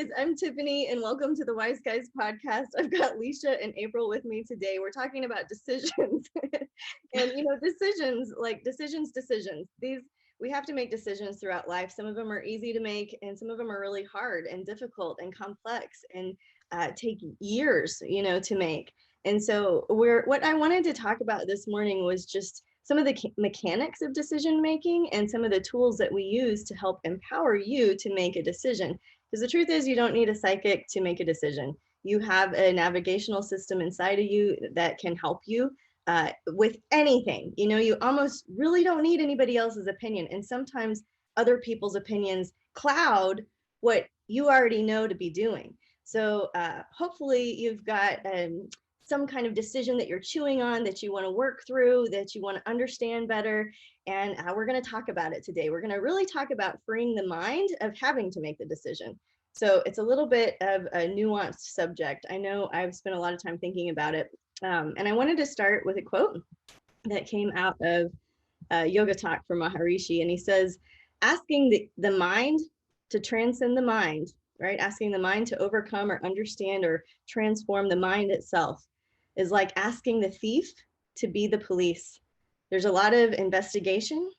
guys, I'm Tiffany and welcome to the Wise Guys podcast. I've got Leisha and April with me today. We're talking about decisions. And decisions, like decisions. These we have to make decisions throughout life. Some of them are easy to make and some of them are really hard and difficult and complex and take years, to make. And so what I wanted to talk about this morning was just some of the mechanics of decision making and some of the tools that we use to help empower you to make a decision. Because the truth is, you don't need a psychic to make a decision. You have a navigational system inside of you that can help you with anything. You almost really don't need anybody else's opinion. And sometimes other people's opinions cloud what you already know to be doing. So hopefully you've got some kind of decision that you're chewing on, that you want to work through, that you want to understand better. And we're going to talk about it today. We're going to really talk about freeing the mind of having to make the decision. So it's a little bit of a nuanced subject. I know I've spent a lot of time thinking about it. And I wanted to start with a quote that came out of Yoga Talk from Maharishi. And he says, asking the mind to transcend the mind, right? Asking the mind to overcome or understand or transform the mind itself is like asking the thief to be the police. There's a lot of investigation,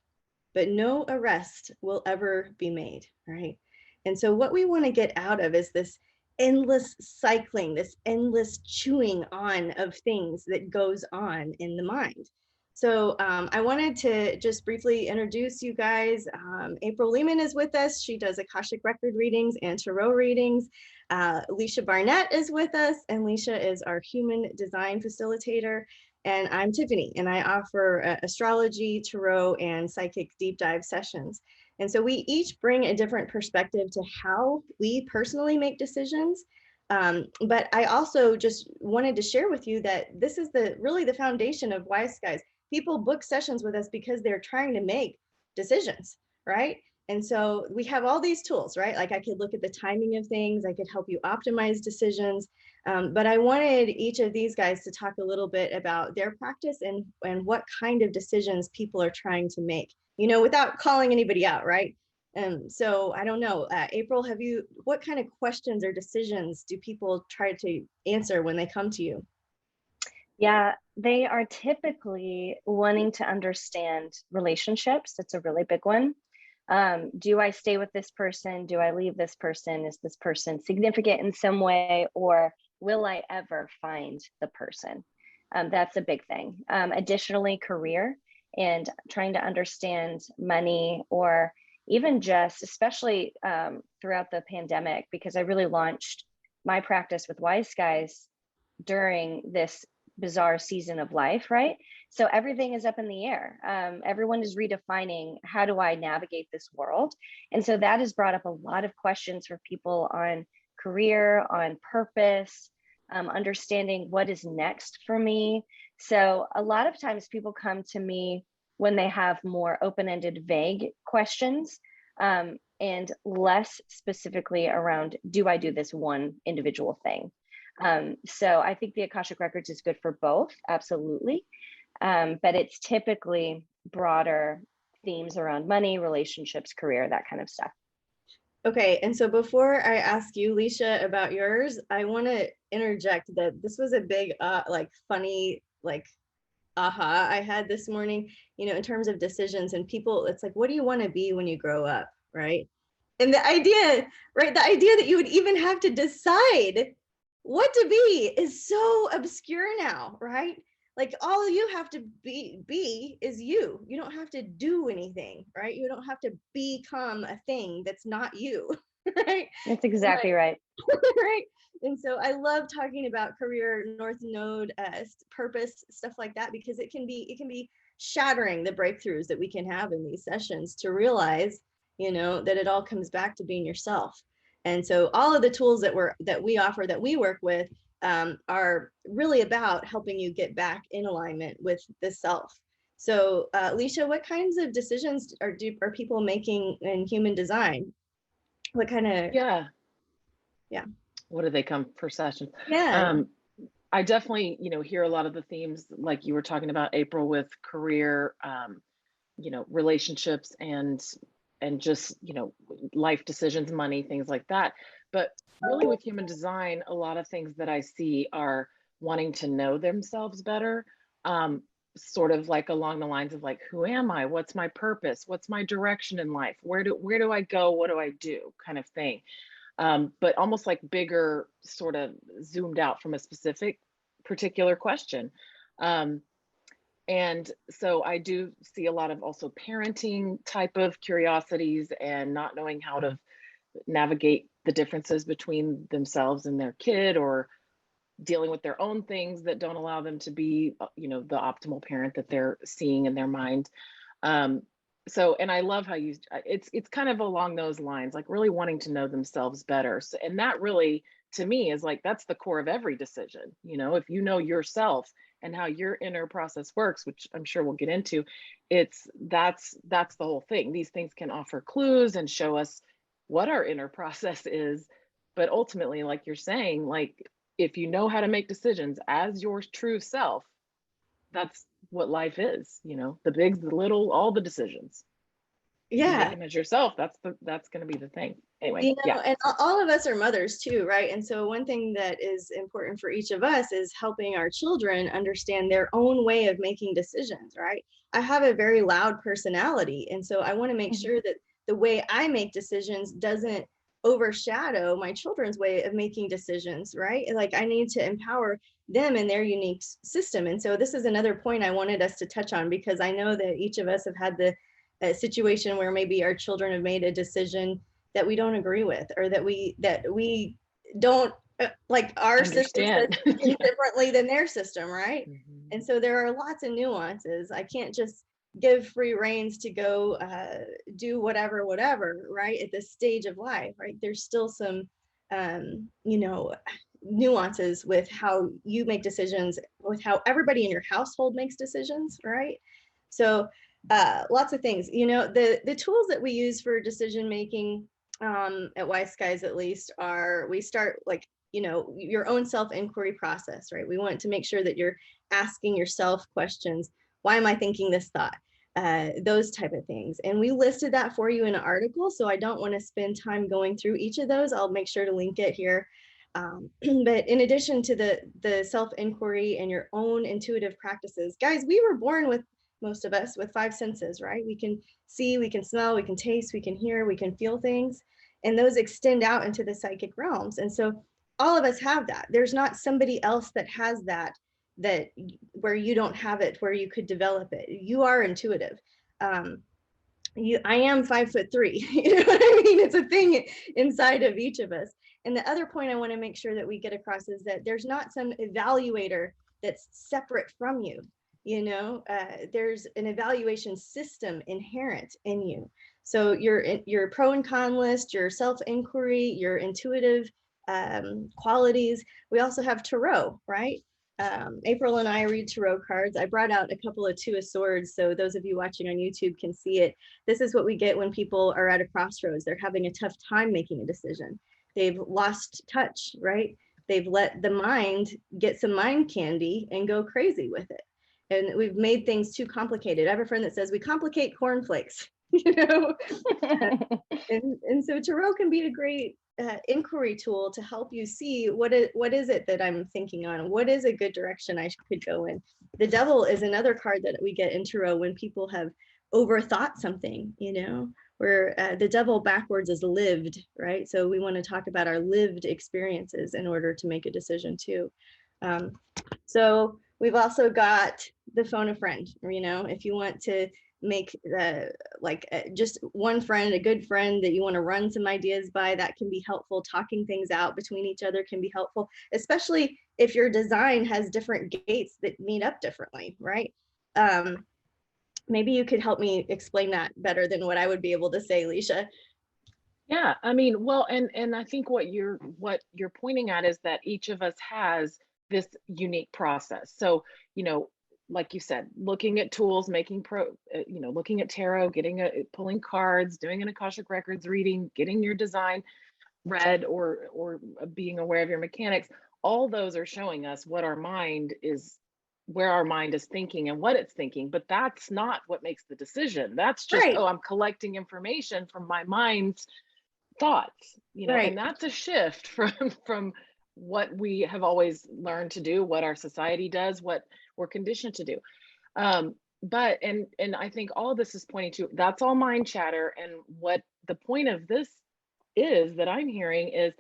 but no arrest will ever be made, right? And so what we want to get out of is this endless cycling, this endless chewing on of things that goes on in the mind. So I wanted to just briefly introduce you guys. April Lehman is with us. She does Akashic record readings and tarot readings. Leisha Barnett is with us, and Leisha is our human design facilitator. And I'm Tiffany, and I offer astrology, tarot, and psychic deep dive sessions. And so we each bring a different perspective to how we personally make decisions. But I also just wanted to share with you that this is really the foundation of Wise Guys. People book sessions with us because they're trying to make decisions, right? And so we have all these tools, right? Like I could look at the timing of things, I could help you optimize decisions. But I wanted each of these guys to talk a little bit about their practice and what kind of decisions people are trying to make, without calling anybody out, right? So I don't know, April, what kind of questions or decisions do people try to answer when they come to you? Yeah, they are typically wanting to understand relationships. It's a really big one. Do I stay with this person? Do I leave this person? Is this person significant in some way? Or will I ever find the person? That's a big thing. Additionally, career and trying to understand money, or even just, especially throughout the pandemic, because I really launched my practice with Wise Guys during this bizarre season of life, right? So everything is up in the air. Everyone is redefining, how do I navigate this world? And so that has brought up a lot of questions for people on career, on purpose, understanding what is next for me. So a lot of times people come to me when they have more open-ended, vague questions, and less specifically around, do I do this one individual thing? So I think the Akashic Records is good for both, absolutely. But it's typically broader themes around money, relationships, career, that kind of stuff. Okay, and so before I ask you, Leisha, about yours, I want to interject that this was a big, funny, aha I had this morning, in terms of decisions and people. It's like, what do you want to be when you grow up, right? And the idea that you would even have to decide what to be is so obscure now, right? Like all you have to be is you. You don't have to do anything, right? You don't have to become a thing that's not you, right? That's exactly right. Right. And so I love talking about career, North Node, purpose, stuff like that, because it can be shattering the breakthroughs that we can have in these sessions to realize, that it all comes back to being yourself. And so all of the tools that we offer, that we work with, are really about helping you get back in alignment with the self. So, Leisha, what kinds of decisions are people making in human design? What kind of? Yeah. What do they come per session? Yeah. I definitely, hear a lot of the themes like you were talking about, April, with career, relationships and just, life decisions, money, things like that. But really with human design, a lot of things that I see are wanting to know themselves better. Sort of like along the lines of like, who am I? What's my purpose? What's my direction in life? Where do I go? What do I do? Kind of thing. But almost like bigger, sort of zoomed out from a specific particular question. And so I do see a lot of also parenting type of curiosities and not knowing how to navigate the differences between themselves and their kid, or dealing with their own things that don't allow them to be, you know, the optimal parent that they're seeing in their mind. So, and I love how it's kind of along those lines, like really wanting to know themselves better. So, and that really, to me, is like, that's the core of every decision. You know, if you know yourself and how your inner process works, which I'm sure we'll get into, that's the whole thing. These things can offer clues and show us what our inner process is. But ultimately, like you're saying, like, if you know how to make decisions as your true self, that's what life is, you know, the big, the little, all the decisions. Yeah. If you make them as yourself, that's going to be the thing. Anyway, you know, and all of us are mothers too, right? And so one thing that is important for each of us is helping our children understand their own way of making decisions, right? I have a very loud personality, and so I want to make sure that the way I make decisions doesn't overshadow my children's way of making decisions, right? Like, I need to empower them in their unique system. And so this is another point I wanted us to touch on, because I know that each of us have had the situation where maybe our children have made a decision that we don't agree with, or that we don't like our system differently than their system, right? And so there are lots of nuances. I can't just give free reins to go do whatever, right? At this stage of life, right? There's still some, you know, nuances with how you make decisions, with how everybody in your household makes decisions, right? So lots of things, you know, the tools that we use for decision making at Wise Skies, at least, are, we start like, you know, your own self-inquiry process, right? We want to make sure that you're asking yourself questions. Why am I thinking this thought? Those type of things. And we listed that for you in an article, so I don't want to spend time going through each of those. I'll make sure to link it here. But in addition to the self-inquiry and your own intuitive practices, guys, we were born with, most of us, with 5 senses, right? We can see, we can smell, we can taste, we can hear, we can feel things, and those extend out into the psychic realms. And so all of us have that. There's not somebody else that has that where you don't have it, where you could develop it. You are intuitive. I am 5'3". You know what I mean? It's a thing inside of each of us. And the other point I want to make sure that we get across is that there's not some evaluator that's separate from you. You know, there's an evaluation system inherent in you. So your pro and con list, your self-inquiry, your intuitive qualities. We also have tarot, right? April and I read tarot cards. I brought out a couple of 2 of Swords, so those of you watching on YouTube can see it. This is what we get when people are at a crossroads. They're having a tough time making a decision. They've lost touch, right? They've let the mind get some mind candy and go crazy with it. And we've made things too complicated. I have a friend that says we complicate cornflakes, you know? and so tarot can be a great inquiry tool to help you see what is it that I'm thinking on? What is a good direction I could go in? The Devil is another card that we get in tarot when people have overthought something, you know, where the Devil backwards is lived, right? So we want to talk about our lived experiences in order to make a decision too. So we've also got the phone a friend, you know, if you want to make just one friend, a good friend that you want to run some ideas by, that can be helpful. Talking things out between each other can be helpful, especially if your design has different gates that meet up differently, right? Maybe you could help me explain that better than what I would be able to say, Leisha. Yeah, I mean, well, and I think what you're pointing at is that each of us has this unique process. So, you know, like you said, looking at tools, looking at tarot, pulling cards, doing an Akashic Records reading, getting your design read, or being aware of your mechanics, all those are showing us what our mind is, where our mind is thinking and what it's thinking. But that's not what makes the decision. That's just, right. Oh, I'm collecting information from my mind's thoughts, you know, Right. and that's a shift from what we have always learned to do, what our society does, what we're conditioned to do. But and I think all of this is pointing to, that's all mind chatter. And what the point of this is that I'm hearing is,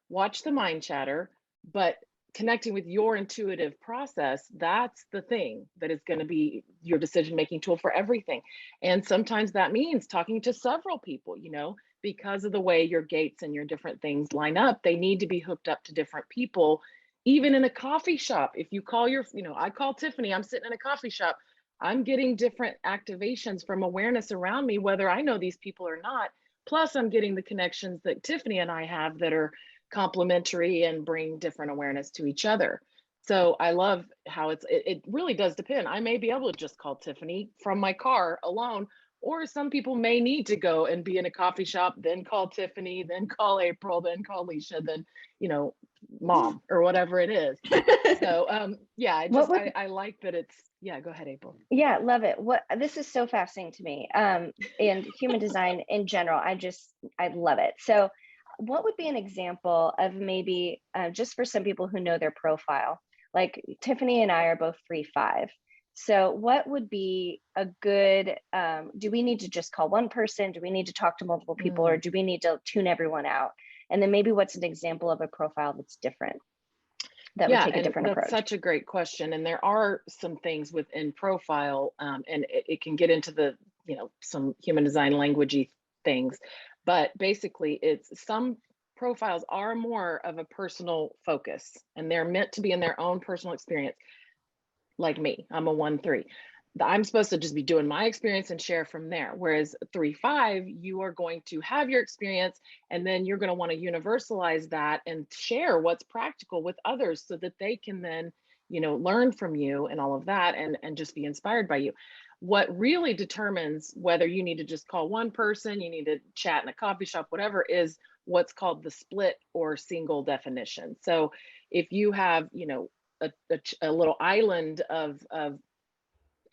watch the mind chatter, but connecting with your intuitive process, that's the thing that is going to be your decision making tool for everything. And sometimes that means talking to several people, you know, because of the way your gates and your different things line up, they need to be hooked up to different people. Even in a coffee shop, if you call your, you know, I call Tiffany, I'm sitting in a coffee shop, I'm getting different activations from awareness around me, whether I know these people or not. Plus, I'm getting the connections that Tiffany and I have that are complementary and bring different awareness to each other. So I love how it really does depend. I may be able to just call Tiffany from my car alone, or some people may need to go and be in a coffee shop, then call Tiffany, then call April, then call Alicia, then, you know, mom or whatever it is. So yeah, I like that it's, yeah, go ahead, April. Yeah, love it. This is so fascinating to me. And human design in general, I love it. So what would be an example of maybe just for some people who know their profile? Like Tiffany and I are both 3/5. So what would be a good, do we need to just call one person? Do we need to talk to multiple people, or do we need to tune everyone out? And then maybe what's an example of a profile that's different, that would take a different that's approach? such a great question. And there are some things within profile, and it can get into the, you know, some human design languagey things, but basically it's, some profiles are more of a personal focus and they're meant to be in their own personal experience. Like me, I'm a 1/3. I'm supposed to just be doing my experience and share from there. Whereas 3/5, you are going to have your experience and then you're going to want to universalize that and share what's practical with others so that they can then, you know, learn from you and all of that, and just be inspired by you. What really determines whether you need to just call one person, you need to chat in a coffee shop, whatever, is what's called the split or single definition. So if you have, you know, a little island of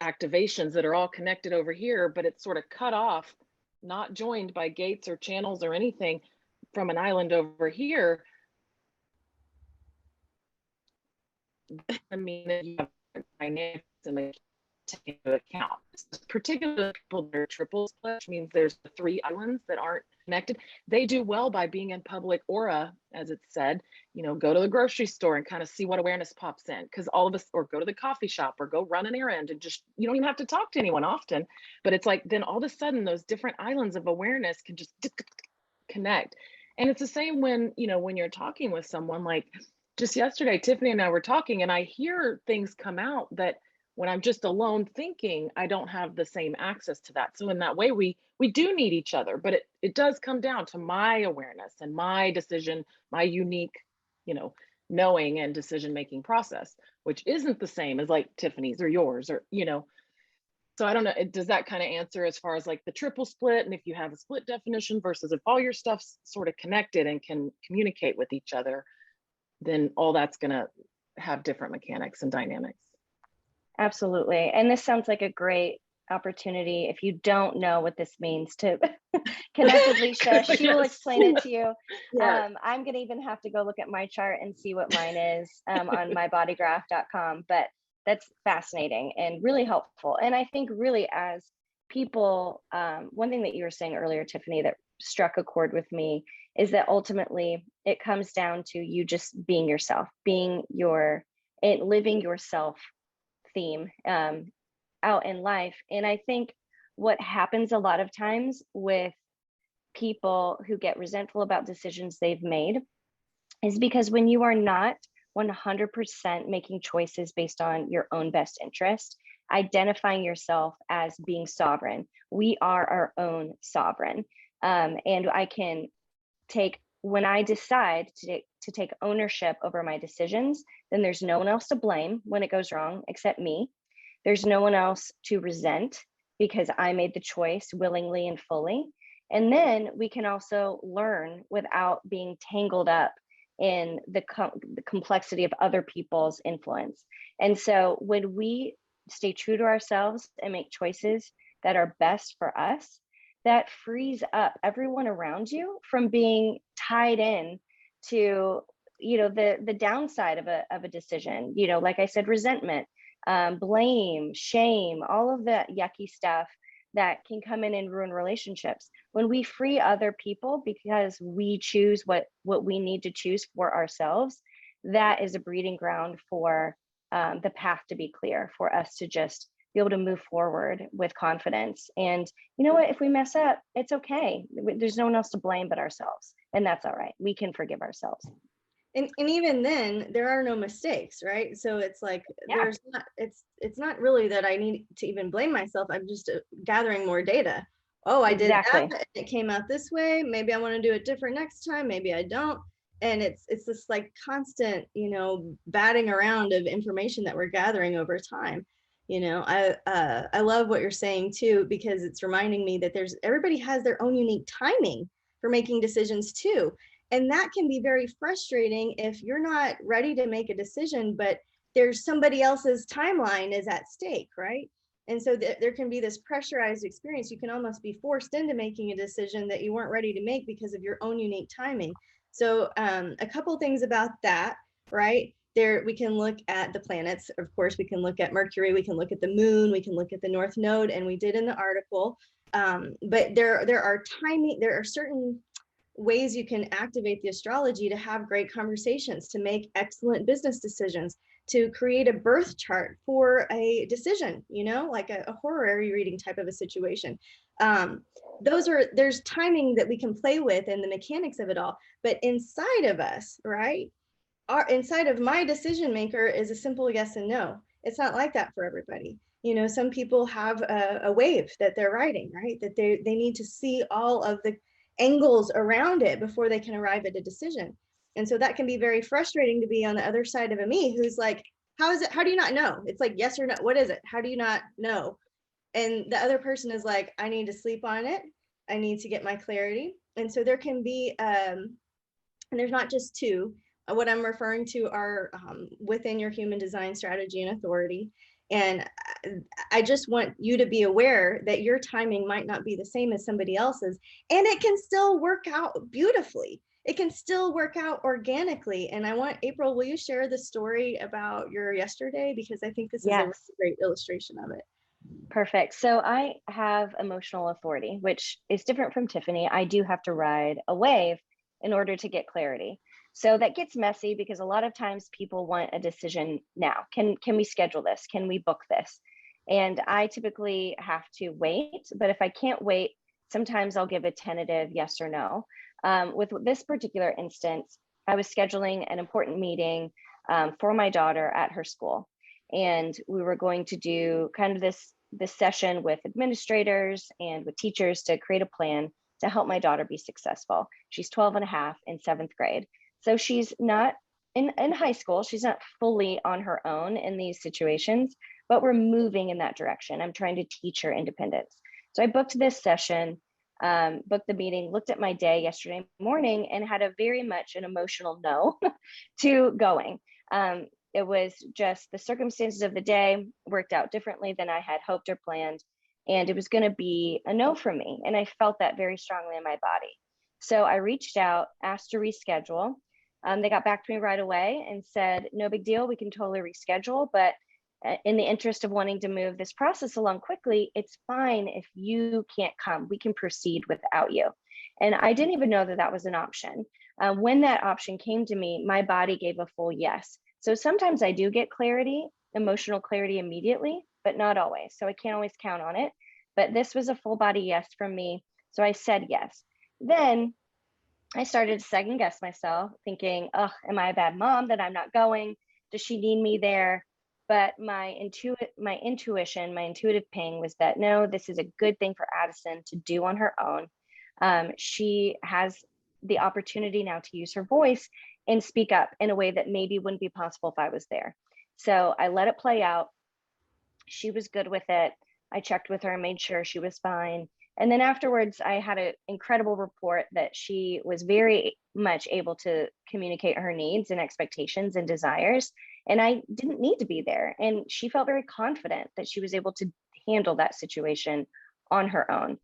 activations that are all connected over here, but it's sort of cut off, not joined by gates or channels or anything from an island over here. I mean, you have dynamics and take into account. Particularly people that are triple split, which means there's 3 islands that aren't connected. They do well by being in public aura, as it's said, you know, go to the grocery store and kind of see what awareness pops in, because all of us, or go to the coffee shop or go run an errand, and just, you don't even have to talk to anyone often, but it's like, then all of a sudden those different islands of awareness can just connect. And it's the same when, you know, when you're talking with someone. Like just yesterday, Tiffany and I were talking and I hear things come out that when I'm just alone thinking, I don't have the same access to that. So in that way, we do need each other, but it does come down to my awareness and my decision, my unique, you know, knowing and decision making process, which isn't the same as like Tiffany's or yours, or, you know. So I don't know, does that kind of answer as far as like the triple split, and if you have a split definition versus if all your stuff's sort of connected and can communicate with each other, then all that's going to have different mechanics and dynamics. Absolutely. And this sounds like a great opportunity. If you don't know what this means, to connect with Alicia. She will explain it to you. Yeah. I'm going to even have to go look at my chart and see what mine is on my bodygraph.com. But that's fascinating and really helpful. And I think really as people, one thing that you were saying earlier, Tiffany, that struck a chord with me is that ultimately it comes down to you just being yourself, being living yourself theme out in life. And I think what happens a lot of times with people who get resentful about decisions they've made is because when you are not 100% making choices based on your own best interest, identifying yourself as being sovereign. We are our own sovereign. And I can when I decide to take ownership over my decisions, then there's no one else to blame when it goes wrong except me. There's no one else to resent because I made the choice willingly and fully. And then we can also learn without being tangled up in the complexity of other people's influence. And so when we stay true to ourselves and make choices that are best for us, that frees up everyone around you from being tied in to, the downside of a decision, like I said, resentment, blame, shame, all of the yucky stuff that can come in and ruin relationships. When we free other people because we choose what we need to choose for ourselves, that is a breeding ground for the path to be clear, for us to just be able to move forward with confidence. And you know what, if we mess up, it's okay. There's no one else to blame but ourselves, and that's all right. We can forgive ourselves. And even then, there are no mistakes, right? So it's like, there's not, it's not really that I need to even blame myself. I'm just gathering more data. Oh, I did that, and it came out this way. Maybe I want to do it different next time. Maybe I don't. And it's this like constant, batting around of information that we're gathering over time. I love what you're saying too, because it's reminding me that everybody has their own unique timing for making decisions too. And that can be very frustrating if you're not ready to make a decision, but there's somebody else's timeline is at stake, right? And so there can be this pressurized experience. You can almost be forced into making a decision that you weren't ready to make because of your own unique timing. So a couple things about that, right? There, we can look at the planets. Of course, we can look at Mercury, we can look at the moon, we can look at the North Node, and we did in the article. But there are certain ways you can activate the astrology to have great conversations, to make excellent business decisions, to create a birth chart for a decision, like a horary reading type of a situation. There's timing that we can play with and the mechanics of it all. But inside of us, right? Inside of my decision maker is a simple yes and no. It's not like that for everybody. Some people have a wave that they're riding, right? That they need to see all of the angles around it before they can arrive at a decision. And so that can be very frustrating to be on the other side of a me who's like, how is it? How do you not know? It's like, yes or no. What is it? How do you not know? And the other person is like, I need to sleep on it. I need to get my clarity. And so there can be, and there's not just two. What I'm referring to are within your human design strategy and authority. And I just want you to be aware that your timing might not be the same as somebody else's, and it can still work out beautifully. It can still work out organically. And I want, April, will you share the story about your yesterday? Because I think this is a really great illustration of it. Perfect. So I have emotional authority, which is different from Tiffany. I do have to ride a wave in order to get clarity. So that gets messy because a lot of times people want a decision now. Can we schedule this? Can we book this? And I typically have to wait, but if I can't wait, sometimes I'll give a tentative yes or no. With this particular instance, I was scheduling an important meeting for my daughter at her school. And we were going to do kind of this session with administrators and with teachers to create a plan to help my daughter be successful. She's 12 and a half in 7th grade. So she's not in high school. She's not fully on her own in these situations, but we're moving in that direction. I'm trying to teach her independence. So I booked this session, booked the meeting, looked at my day yesterday morning, and had a very much an emotional no to going. It was just the circumstances of the day worked out differently than I had hoped or planned. And it was going to be a no from me. And I felt that very strongly in my body. So I reached out, asked to reschedule. They got back to me right away and said, no big deal, we can totally reschedule. But in the interest of wanting to move this process along quickly, it's fine if you can't come. We can proceed without you. And I didn't even know that that was an option. When that option came to me, my body gave a full yes. So sometimes I do get clarity, emotional clarity immediately, but not always. So I can't always count on it. But this was a full body yes from me. So I said yes. Then I started to second guess myself, thinking, oh, am I a bad mom that I'm not going? Does she need me there? But my intuition, my intuitive ping was that, no, this is a good thing for Addison to do on her own. She has the opportunity now to use her voice and speak up in a way that maybe wouldn't be possible if I was there. So I let it play out. She was good with it. I checked with her and made sure she was fine. And then afterwards, I had an incredible report that she was very much able to communicate her needs and expectations and desires. And I didn't need to be there. And she felt very confident that she was able to handle that situation on her own.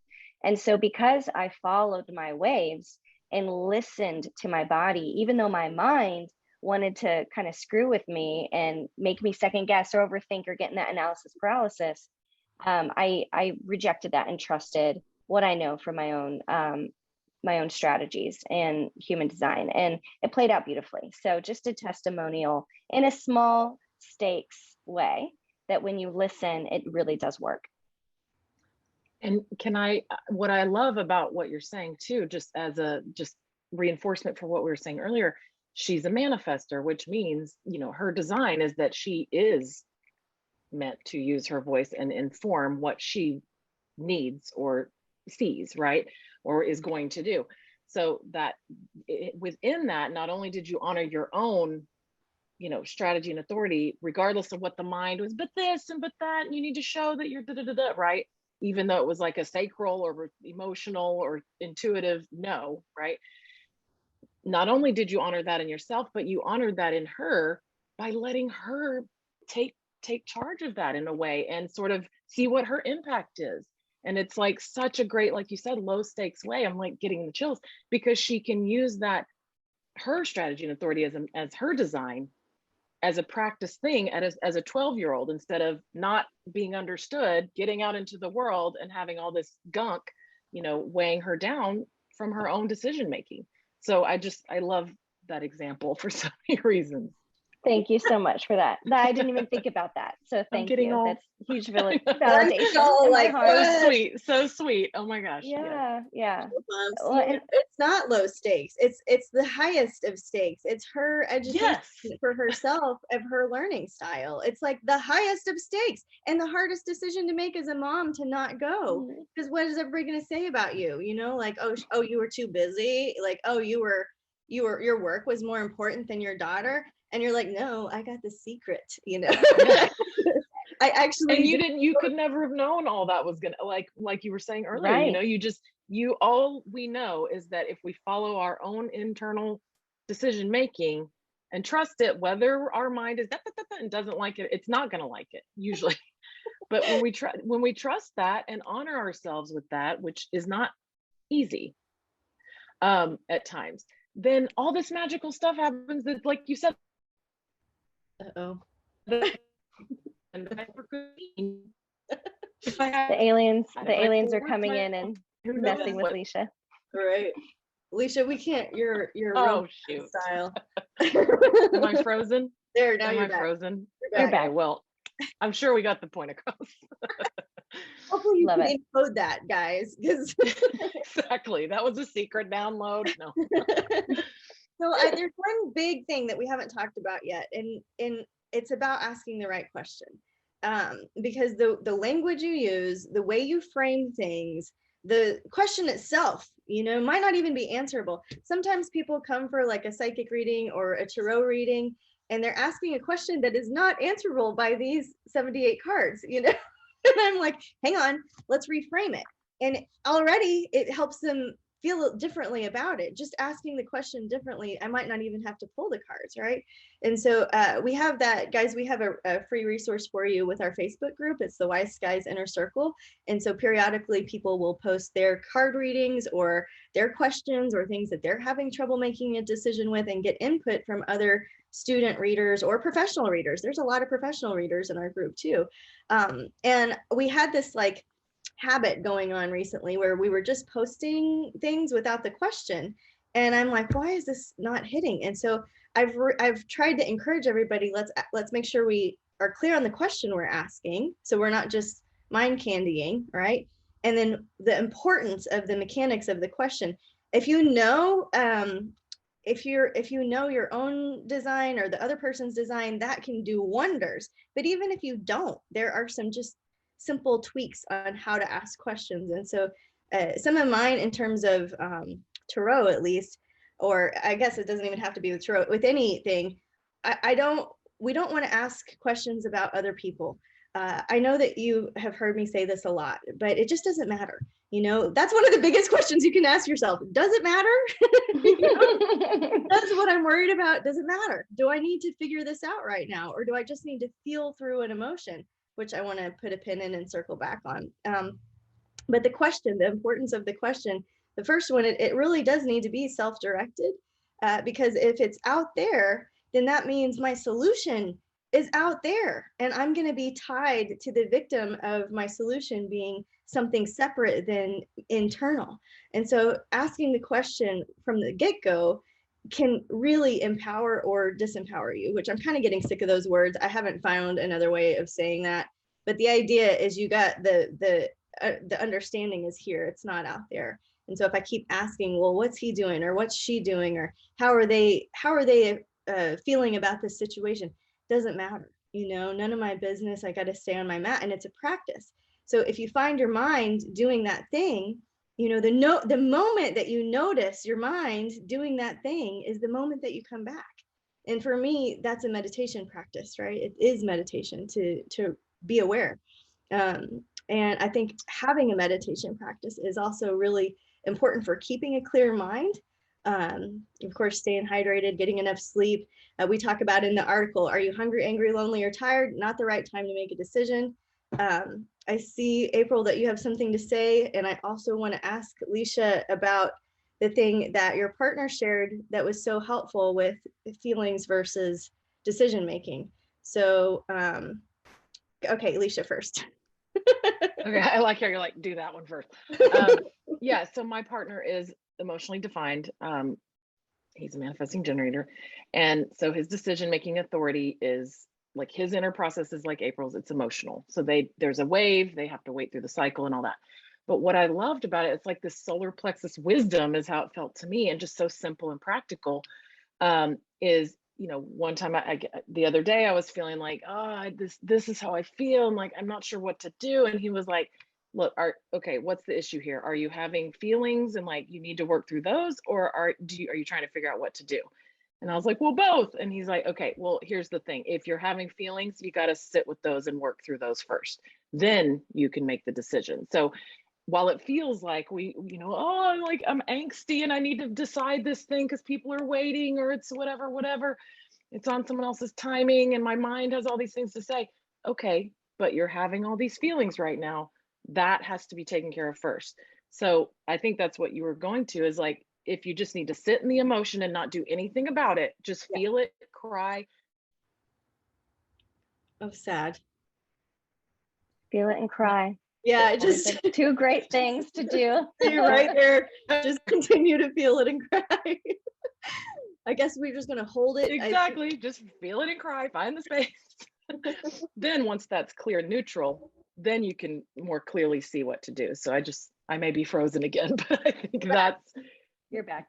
And so because I followed my waves and listened to my body, even though my mind wanted to kind of screw with me and make me second guess or overthink or get in that analysis paralysis, I rejected that and trusted what I know from my own strategies and human design, and it played out beautifully. So just a testimonial in a small stakes way that when you listen, it really does work. And what I love about what you're saying too, just as just reinforcement for what we were saying earlier, she's a manifester, which means, her design is that she is meant to use her voice and inform what she needs or sees, right? Or is going to do. So that within that, not only did you honor your own, strategy and authority, regardless of what the mind was, but this and but that, and you need to show that you're right? Even though it was like a sacral or emotional or intuitive no, right? Not only did you honor that in yourself, but you honored that in her by letting her take charge of that in a way and sort of see what her impact is. And it's like such a great, like you said, low stakes way. I'm like getting the chills because she can use that, her strategy and authority as her design, as a practice thing as a 12-year-old, instead of not being understood, getting out into the world and having all this gunk, weighing her down from her own decision making. So I love that example for so many reasons. Thank you so much for that. I didn't even think about that. So thank you. That's huge validation. So sweet. Oh my gosh. Yeah. Well, it's not low stakes. It's the highest of stakes. It's her education for herself of her learning style. It's like the highest of stakes and the hardest decision to make as a mom to not go. Because what is everybody going to say about you? Like, oh, you were too busy. Like, oh, your work was more important than your daughter. And you're like, no, I got the secret, I actually, and you could never have known all that was gonna, like you were saying earlier, right. All we know is that if we follow our own internal decision making and trust it, whether our mind is and doesn't like it, it's not gonna like it usually. But when we trust that and honor ourselves with that, which is not easy at times, then all this magical stuff happens that, like you said, the aliens are coming in and messing with Leisha. Right. Leisha, we can't, you're style. Am I frozen? There, now you're back. Frozen? You're back. Well, I'm sure we got the point across. Hopefully you can encode that, guys. Exactly. That was a secret download. No. So there's one big thing that we haven't talked about yet, and it's about asking the right question. Because the language you use, the way you frame things, the question itself, might not even be answerable. Sometimes people come for like a psychic reading or a tarot reading, and they're asking a question that is not answerable by these 78 cards, And I'm like, hang on, let's reframe it. And already it helps them feel differently about it. Just asking the question differently, I might not even have to pull the cards, right? And so we have that, guys. We have a free resource for you with our Facebook group. It's the Wise Guys Inner Circle. And so periodically people will post their card readings or their questions or things that they're having trouble making a decision with, and get input from other student readers or professional readers. There's a lot of professional readers in our group too. And we had this habit going on recently where we were just posting things without the question, and I'm like, why is this not hitting? And so I've tried to encourage everybody, let's make sure we are clear on the question we're asking, so we're not just mind candying, right? And then the importance of the mechanics of the question. If you know your own design or the other person's design, that can do wonders. But even if you don't, there are some just simple tweaks on how to ask questions. And so some of mine, in terms of tarot at least, or I guess it doesn't even have to be with tarot, with anything, we don't want to ask questions about other people. I know that you have heard me say this a lot, but it just doesn't matter. That's one of the biggest questions you can ask yourself. Does it matter? That's what I'm worried about. Does it matter? Do I need to figure this out right now? Or do I just need to feel through an emotion? Which I want to put a pin in and circle back on. But the question, the importance of the question, the first one, it really does need to be self-directed, because if it's out there, then that means my solution is out there, and I'm going to be tied to the victim of my solution being something separate than internal. And so asking the question from the get-go can really empower or disempower you, which I'm kind of getting sick of those words. I haven't found another way of saying that, but the idea is you got the understanding is here, it's not out there. And so if I keep asking, well, what's he doing, or what's she doing, or how are they feeling about this situation, doesn't matter. None of my business. I got to stay on my mat, and it's a practice. So if you find your mind doing that thing, the moment that you notice your mind doing that thing is the moment that you come back. And for me, that's a meditation practice, right? It is meditation to be aware. And I think having a meditation practice is also really important for keeping a clear mind. Of course, staying hydrated, getting enough sleep. We talk about in the article, are you hungry, angry, lonely, or tired? Not the right time to make a decision. I see, April, that you have something to say, and I also want to ask Leisha about the thing that your partner shared that was so helpful with feelings versus decision making. So, okay, Leisha first. Okay, I like how you're like, do that one first. Yeah, so my partner is emotionally defined. He's a manifesting generator. And so his decision-making authority is like his inner process is like April's, it's emotional. So there's a wave, they have to wait through the cycle and all that. But what I loved about it, it's like this solar plexus wisdom is how it felt to me, and just so simple and practical, is, one time the other day I was feeling like, oh, this is how I feel. And like, I'm not sure what to do. And he was like, look, okay, what's the issue here? Are you having feelings and like you need to work through those, or are you trying to figure out what to do? And I was like, well, both. And he's like, okay, well, here's the thing. If you're having feelings, you got to sit with those and work through those first. Then you can make the decision. So while it feels like oh, like I'm angsty and I need to decide this thing because people are waiting, or it's whatever, it's on someone else's timing and my mind has all these things to say. Okay, but you're having all these feelings right now. That has to be taken care of first. So I think that's what you were going to, is like, if you just need to sit in the emotion and not do anything about it, just feel it, cry. Oh, sad. Feel it and cry. Yeah, just two great things to do. You're right there. Just continue to feel it and cry. I guess we're just gonna hold it. Exactly. Just feel it and cry. Find the space. Then once that's clear and neutral, then you can more clearly see what to do. So I may be frozen again, but I think that's you're back.